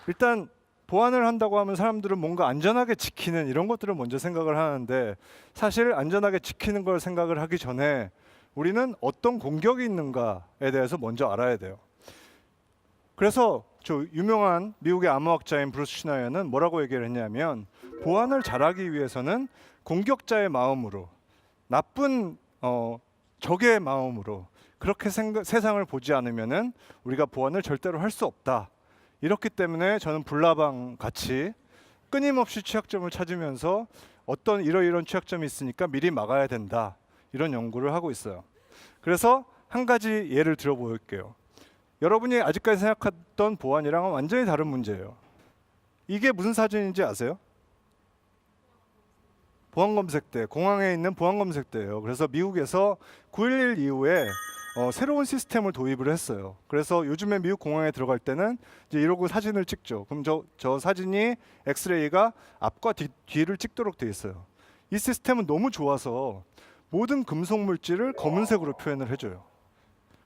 일단 보안을 한다고 하면 사람들은 뭔가 안전하게 지키는 이런 것들을 먼저 생각을 하는데, 사실 안전하게 지키는 걸 생각을 하기 전에 우리는 어떤 공격이 있는가에 대해서 먼저 알아야 돼요. 그래서 저 유명한 미국의 암호학자인 브루스 슈나이어는 뭐라고 얘기를 했냐면, 보안을 잘하기 위해서는 공격자의 마음으로, 나쁜 적의 마음으로 그렇게 세상을 보지 않으면은 우리가 보안을 절대로 할 수 없다. 이렇기 때문에 저는 불나방 같이 끊임없이 취약점을 찾으면서 어떤 이러이러한 취약점이 있으니까 미리 막아야 된다, 이런 연구를 하고 있어요. 그래서 한 가지 예를 들어 볼게요. 여러분이 아직까지 생각했던 보안이랑은 완전히 다른 문제예요. 이게 무슨 사진인지 아세요? 보안검색대, 공항에 있는 보안검색대예요. 그래서 미국에서 9.11 이후에 새로운 시스템을 도입을 했어요. 그래서 요즘에 미국 공항에 들어갈 때는 이제 이러고 사진을 찍죠. 그럼 저 사진이 엑스레이가 앞과 뒤를 찍도록 돼 있어요. 이 시스템은 너무 좋아서 모든 금속 물질을 검은색으로 표현을 해줘요.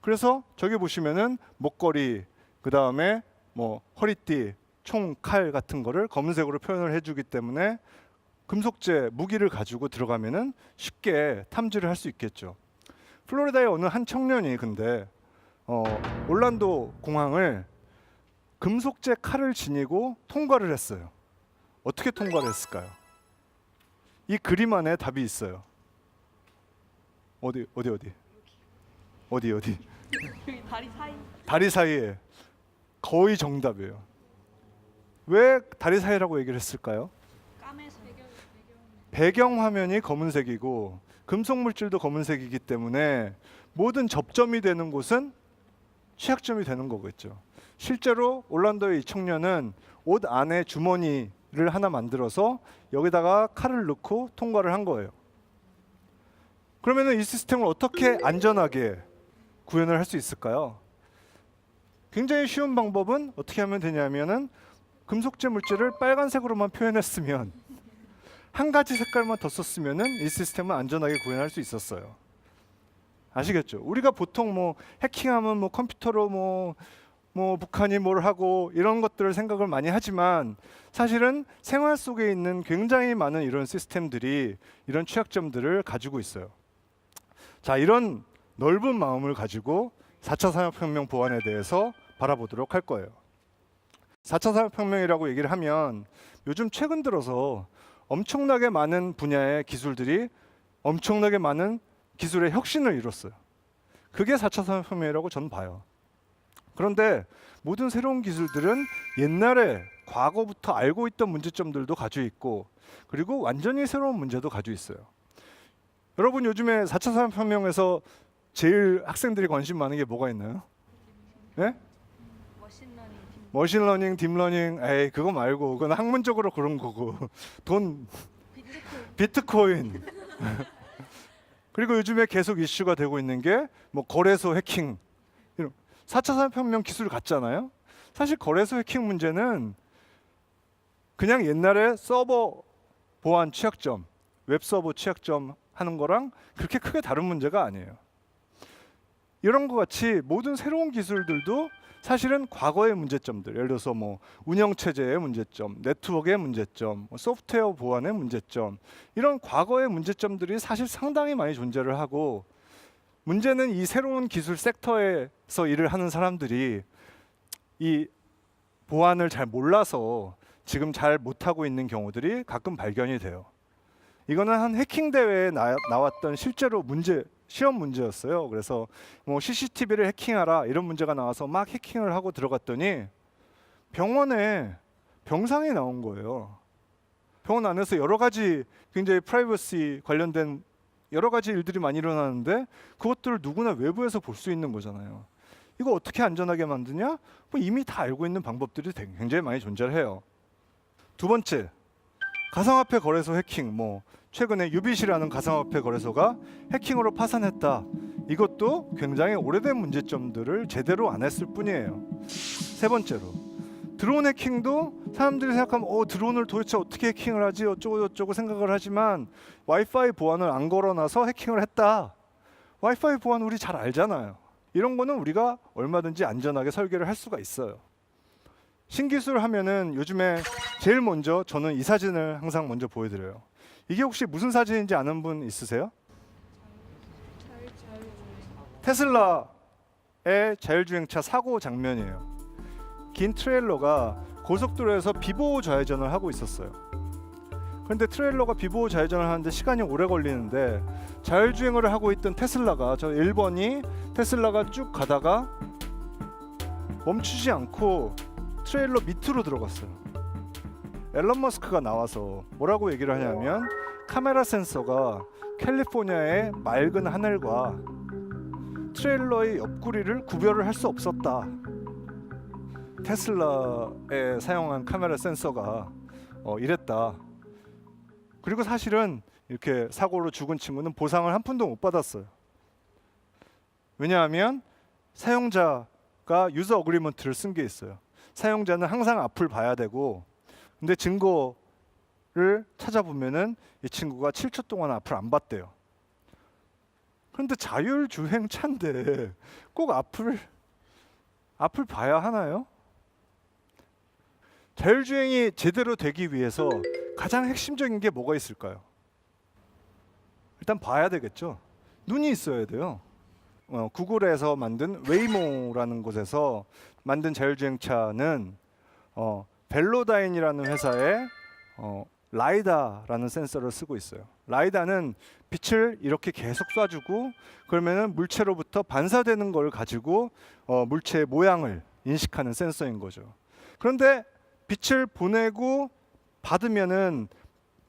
그래서 저기 보시면은 목걸이, 그 다음에 뭐 허리띠, 총, 칼 같은 거를 검은색으로 표현을 해주기 때문에 금속재, 무기를 가지고 들어가면은 쉽게 탐지를 할 수 있겠죠. 플로리다의 어느 한 청년이 근데 올란도 공항을 금속재 칼을 지니고 통과를 했어요. 어떻게 통과를 했을까요? 이 그림 안에 답이 있어요. 어디? 여기 다리 사이. 다리 사이에. 거의 정답이에요. 왜 다리 사이라고 얘기를 했을까요? 까매서. 배경 화면이 검은색이고 금속 물질도 검은색이기 때문에 모든 접점이 되는 곳은 취약점이 되는 거겠죠. 실제로 올란도의 이 청년은 옷 안에 주머니를 하나 만들어서 여기다가 칼을 넣고 통과를 한 거예요. 그러면 이 시스템을 어떻게 안전하게 구현을 할 수 있을까요? 굉장히 쉬운 방법은 어떻게 하면 되냐면은 금속재 물질을 빨간색으로만 표현했으면, 한 가지 색깔만 더 썼으면은 이 시스템은 안전하게 구현할 수 있었어요. 아시겠죠? 우리가 보통 뭐 해킹하면 뭐 컴퓨터로 뭐 북한이 뭘 하고 이런 것들을 생각을 많이 하지만, 사실은 생활 속에 있는 굉장히 많은 이런 시스템들이 이런 취약점들을 가지고 있어요. 자, 이런 넓은 마음을 가지고 4차 산업혁명 보안에 대해서 바라보도록 할 거예요. 4차 산업혁명이라고 얘기를 하면 요즘 최근 들어서 엄청나게 많은 분야의 기술들이 엄청나게 많은 기술의 혁신을 이뤘어요. 그게 4차 산업혁명이라고 저는 봐요. 그런데 모든 새로운 기술들은 옛날에 과거부터 알고 있던 문제점들도 가지고 있고, 그리고 완전히 새로운 문제도 가지고 있어요. 여러분, 요즘에 4차 산업혁명에서 제일 학생들이 관심 많은 게 뭐가 있나요? 네? 머신러닝, 딥러닝, 에이 그거 말고, 그건 학문적으로 그런 거고 돈, 비트코인. 그리고 요즘에 계속 이슈가 되고 있는 게 뭐 거래소 해킹. 4차 산업혁명 기술 같잖아요. 사실 거래소 해킹 문제는 그냥 옛날에 서버 보안 취약점, 웹서버 취약점 하는 거랑 그렇게 크게 다른 문제가 아니에요. 이런 것 같이 모든 새로운 기술들도 사실은 과거의 문제점들, 예를 들어서 뭐 운영체제의 문제점, 네트워크의 문제점, 소프트웨어 보안의 문제점, 이런 과거의 문제점들이 사실 상당히 많이 존재를 하고, 문제는 이 새로운 기술 섹터에서 일을 하는 사람들이 이 보안을 잘 몰라서 지금 잘 못하고 있는 경우들이 가끔 발견이 돼요. 이거는 한 해킹 대회에 나왔던 실제로 시험 문제였어요. 그래서 뭐 CCTV를 해킹하라 이런 문제가 나와서 막 해킹을 하고 들어갔더니 병원에 병상이 나온 거예요. 병원 안에서 여러 가지 굉장히 프라이버시 관련된 여러 가지 일들이 많이 일어나는데, 그것들을 누구나 외부에서 볼 수 있는 거잖아요. 이거 어떻게 안전하게 만드냐? 뭐 이미 다 알고 있는 방법들이 굉장히 많이 존재를 해요. 두 번째, 가상화폐 거래소 해킹. 뭐 최근에 유빗이라는 가상화폐 거래소가 해킹으로 파산했다. 이것도 굉장히 오래된 문제점들을 제대로 안 했을 뿐이에요. 세 번째로, 드론 해킹도 사람들이 생각하면 드론을 도대체 어떻게 해킹을 하지 어쩌고 저쩌고 생각을 하지만, 와이파이 보안을 안 걸어놔서 해킹을 했다. 와이파이 보안 우리 잘 알잖아요. 이런 거는 우리가 얼마든지 안전하게 설계를 할 수가 있어요. 신기술 하면은 요즘에 제일 먼저 저는 이 사진을 항상 먼저 보여드려요. 이게 혹시 무슨 사진인지 아는 분 있으세요? 테슬라의 자율주행차 사고 장면이에요. 긴 트레일러가 고속도로에서 비보호 좌회전을 하고 있었어요. 그런데 트레일러가 비보호 좌회전을 하는데 시간이 오래 걸리는데 자율주행을 하고 있던 테슬라가, 저 1번이 테슬라가 쭉 가다가 멈추지 않고 트레일러 밑으로 들어갔어요. 앨런 머스크가 나와서 뭐라고 얘기를 하냐면, 카메라 센서가 캘리포니아의 맑은 하늘과 트레일러의 옆구리를 구별을 할 수 없었다. 테슬라에 사용한 카메라 센서가 이랬다. 그리고 사실은 이렇게 사고로 죽은 친구는 보상을 한 푼도 못 받았어요. 왜냐하면 사용자가 유저 어그리먼트를 쓴 게 있어요. 사용자는 항상 앞을 봐야 되고, 근데 증거를 찾아보면은 이 친구가 7초 동안 앞을 안 봤대요. 그런데 자율주행차인데 꼭 앞을 봐야 하나요? 자율주행이 제대로 되기 위해서 가장 핵심적인 게 뭐가 있을까요? 일단 봐야 되겠죠. 눈이 있어야 돼요. 구글에서 만든 웨이모라는 곳에서 만든 자율주행차는 벨로다인이라는 회사의 라이다라는 센서를 쓰고 있어요. 라이다는 빛을 이렇게 계속 쏴주고, 그러면은 물체로부터 반사되는 걸 가지고 물체의 모양을 인식하는 센서인 거죠. 그런데 빛을 보내고 받으면은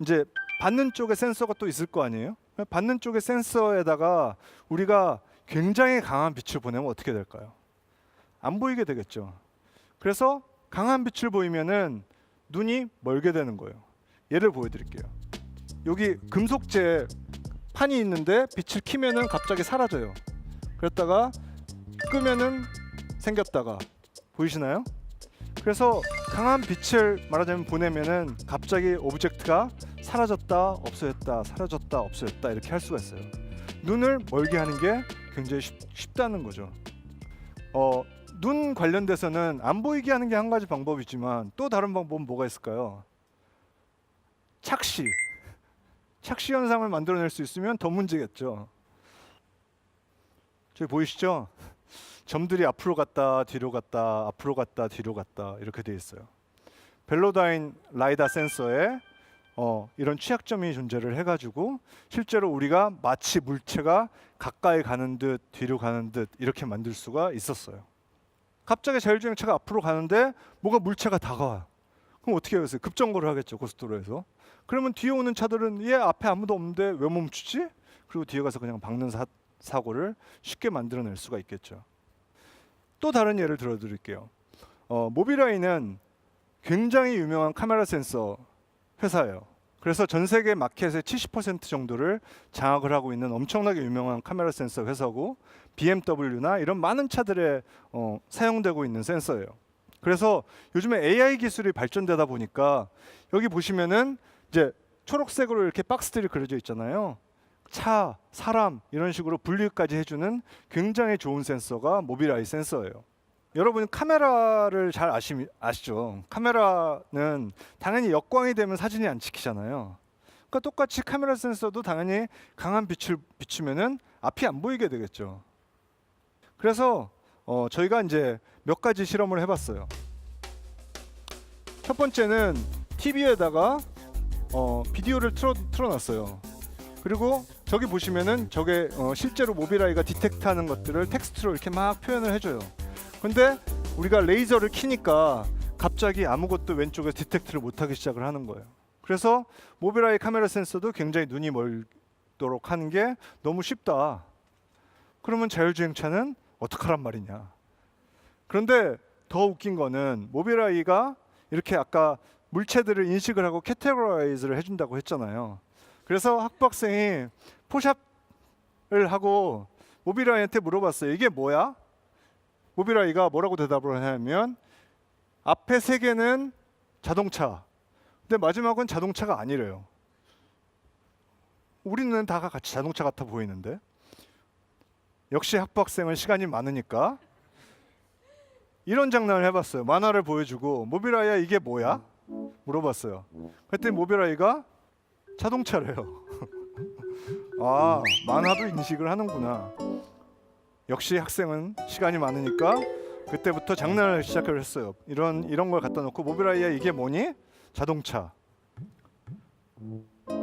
이제 받는 쪽에 센서가 또 있을 거 아니에요? 받는 쪽의 센서에다가 우리가 굉장히 강한 빛을 보내면 어떻게 될까요? 안 보이게 되겠죠. 그래서 강한 빛을 보이면은 눈이 멀게 되는 거예요. 예를 보여드릴게요. 여기 금속재 판이 있는데 빛을 켜면은 갑자기 사라져요. 그랬다가 끄면은 생겼다가, 보이시나요? 그래서 강한 빛을 말하자면 보내면은 갑자기 오브젝트가 사라졌다 없어졌다 사라졌다 없어졌다 이렇게 할 수가 있어요. 눈을 멀게 하는 게 굉장히 쉽다는 거죠. 눈 관련돼서는 안 보이게 하는 게 한 가지 방법이지만 또 다른 방법은 뭐가 있을까요? 착시 현상을 만들어낼 수 있으면 더 문제겠죠. 저기 보이시죠? 점들이 앞으로 갔다 뒤로 갔다 앞으로 갔다 뒤로 갔다 이렇게 돼 있어요. 벨로다인 라이다 센서에 이런 취약점이 존재를 해가지고 실제로 우리가 마치 물체가 가까이 가는 듯 뒤로 가는 듯 이렇게 만들 수가 있었어요. 갑자기 자율주행차가 앞으로 가는데 뭐가 물체가 다가와요. 그럼 어떻게 하겠어요? 급정거를 하겠죠, 고속도로에서. 그러면 뒤에 오는 차들은 얘 앞에 아무도 없는데 왜 멈추지? 그리고 뒤에 가서 그냥 박는 사고를 쉽게 만들어낼 수가 있겠죠. 또 다른 예를 들어드릴게요. 모빌아이는 굉장히 유명한 카메라 센서 회사예요. 그래서 전 세계 마켓의 70% 정도를 장악을 하고 있는 엄청나게 유명한 카메라 센서 회사고, BMW나 이런 많은 차들에 사용되고 있는 센서예요. 그래서 요즘에 AI 기술이 발전되다 보니까 여기 보시면은 이제 초록색으로 이렇게 박스들이 그려져 있잖아요. 차, 사람 이런 식으로 분류까지 해주는 굉장히 좋은 센서가 모빌아이 센서예요. 여러분 카메라를 잘 아시죠? 카메라는 당연히 역광이 되면 사진이 안 찍히잖아요. 그러니까 똑같이 카메라 센서도 당연히 강한 빛을 비추면은 앞이 안 보이게 되겠죠. 그래서 저희가 이제 몇 가지 실험을 해봤어요. 첫 번째는 TV에다가 비디오를 틀어놨어요. 그리고 저기 보시면은 저게 실제로 모빌아이가 디텍트하는 것들을 텍스트로 이렇게 막 표현을 해줘요. 근데 우리가 레이저를 키니까 갑자기 아무것도 왼쪽에 디텍트를 못하기 시작을 하는 거예요. 그래서 모빌아이 카메라 센서도 굉장히 눈이 멀도록 하는 게 너무 쉽다. 그러면 자율주행차는 어떡하란 말이냐. 그런데 더 웃긴 거는 모빌아이가 이렇게 아까 물체들을 인식을 하고 캐테고라이즈를 해준다고 했잖아요. 그래서 학부학생이 포샵을 하고 모빌아이한테 물어봤어요. 이게 뭐야? 모빌아이가 뭐라고 대답을 하냐면 앞에 세 개는 자동차, 근데 마지막은 자동차가 아니래요. 우리는 다 같이 자동차 같아 보이는데. 역시 학부학생은 시간이 많으니까 이런 장난을 해봤어요. 만화를 보여주고 모빌아이야 이게 뭐야? 물어봤어요. 그랬더니 모빌아이가 자동차래요. 아, 만화도 인식을 하는구나. 역시 학생은 시간이 많으니까 그때부터 장난을 시작을 했어요. 이런 걸 갖다 놓고 모빌아이야 이게 뭐니? 자동차.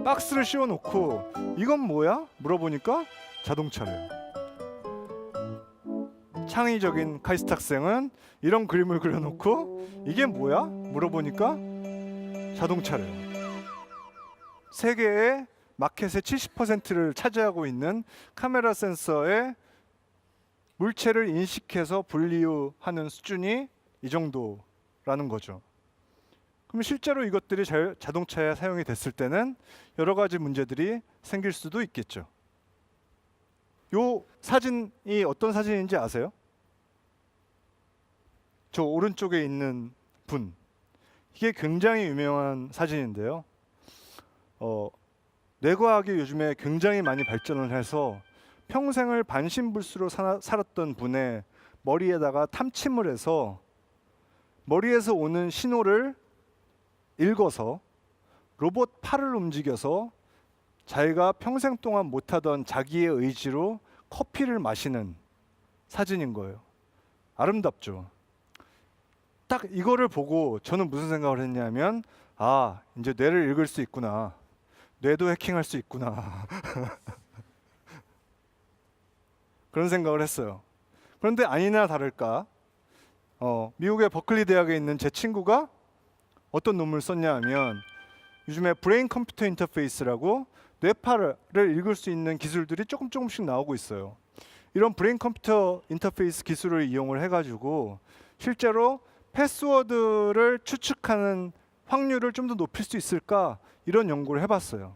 박스를 씌워놓고 이건 뭐야? 물어보니까 자동차래요. 창의적인 카이스트 학생은 이런 그림을 그려놓고 이게 뭐야? 물어보니까 자동차래요. 세계의 마켓의 70%를 차지하고 있는 카메라 센서의 물체를 인식해서 분류하는 수준이 이 정도라는 거죠. 그럼 실제로 이것들이 자동차에 사용이 됐을 때는 여러 가지 문제들이 생길 수도 있겠죠. 요 사진이 어떤 사진인지 아세요? 저 오른쪽에 있는 분. 이게 굉장히 유명한 사진인데요. 뇌과학이 요즘에 굉장히 많이 발전을 해서 평생을 반신불수로 살았던 분의 머리에다가 탐침을 해서 머리에서 오는 신호를 읽어서 로봇 팔을 움직여서 자기가 평생 동안 못하던 자기의 의지로 커피를 마시는 사진인 거예요. 아름답죠. 딱 이거를 보고 저는 무슨 생각을 했냐면 아, 이제 뇌를 읽을 수 있구나. 뇌도 해킹할 수 있구나. 그런 생각을 했어요. 그런데 아니나 다를까 미국의 버클리 대학에 있는 제 친구가 어떤 논문을 썼냐 하면 요즘에 브레인 컴퓨터 인터페이스라고 뇌파를 읽을 수 있는 기술들이 조금씩 나오고 있어요. 이런 브레인 컴퓨터 인터페이스 기술을 이용을 해가지고 실제로 패스워드를 추측하는 확률을 좀 더 높일 수 있을까 이런 연구를 해봤어요.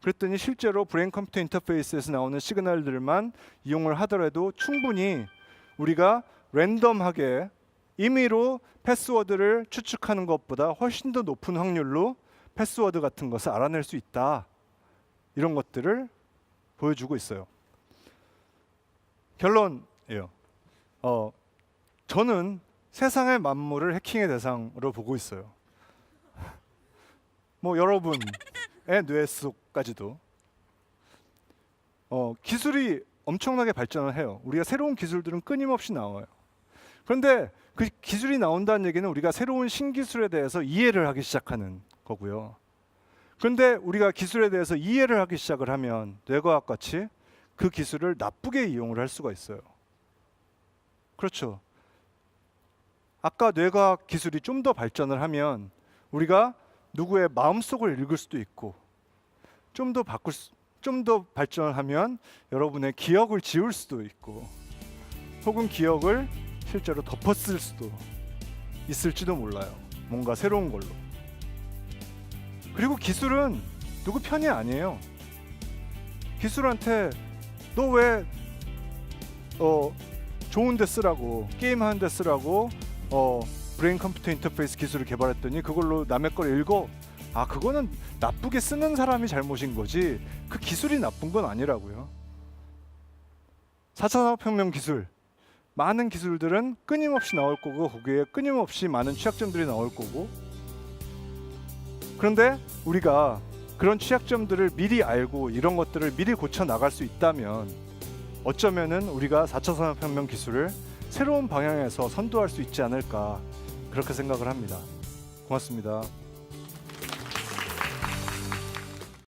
그랬더니 실제로 브레인 컴퓨터 인터페이스에서 나오는 시그널들만 이용을 하더라도 충분히 우리가 랜덤하게 임의로 패스워드를 추측하는 것보다 훨씬 더 높은 확률로 패스워드 같은 것을 알아낼 수 있다. 이런 것들을 보여주고 있어요. 결론이에요. 저는 세상의 만물을 해킹의 대상으로 보고 있어요. 뭐 여러분의 뇌 속까지도 기술이 엄청나게 발전을 해요. 우리가 새로운 기술들은 끊임없이 나와요. 그런데 그 기술이 나온다는 얘기는 우리가 새로운 신기술에 대해서 이해를 하기 시작하는 거고요. 그런데 우리가 기술에 대해서 이해를 하기 시작을 하면 뇌과학 같이 그 기술을 나쁘게 이용을 할 수가 있어요. 그렇죠. 아까 뇌과학 기술이 좀 더 발전을 하면 우리가 누구의 마음속을 읽을 수도 있고 좀 더 발전을 하면 여러분의 기억을 지울 수도 있고 혹은 기억을 실제로 덮었을 수도 있을지도 몰라요. 뭔가 새로운 걸로. 그리고 기술은 누구 편이 아니에요. 기술한테 너 왜 좋은 데 쓰라고 게임하는 데 쓰라고 브레인 컴퓨터 인터페이스 기술을 개발했더니 그걸로 남의 걸 읽어. 아, 그거는 나쁘게 쓰는 사람이 잘못인 거지 그 기술이 나쁜 건 아니라고요. 4차 산업혁명 기술 많은 기술들은 끊임없이 나올 거고 거기에 끊임없이 많은 취약점들이 나올 거고 그런데 우리가 그런 취약점들을 미리 알고 이런 것들을 미리 고쳐 나갈 수 있다면 어쩌면은 우리가 4차 산업혁명 기술을 새로운 방향에서 선도할 수 있지 않을까 그렇게 생각을 합니다. 고맙습니다.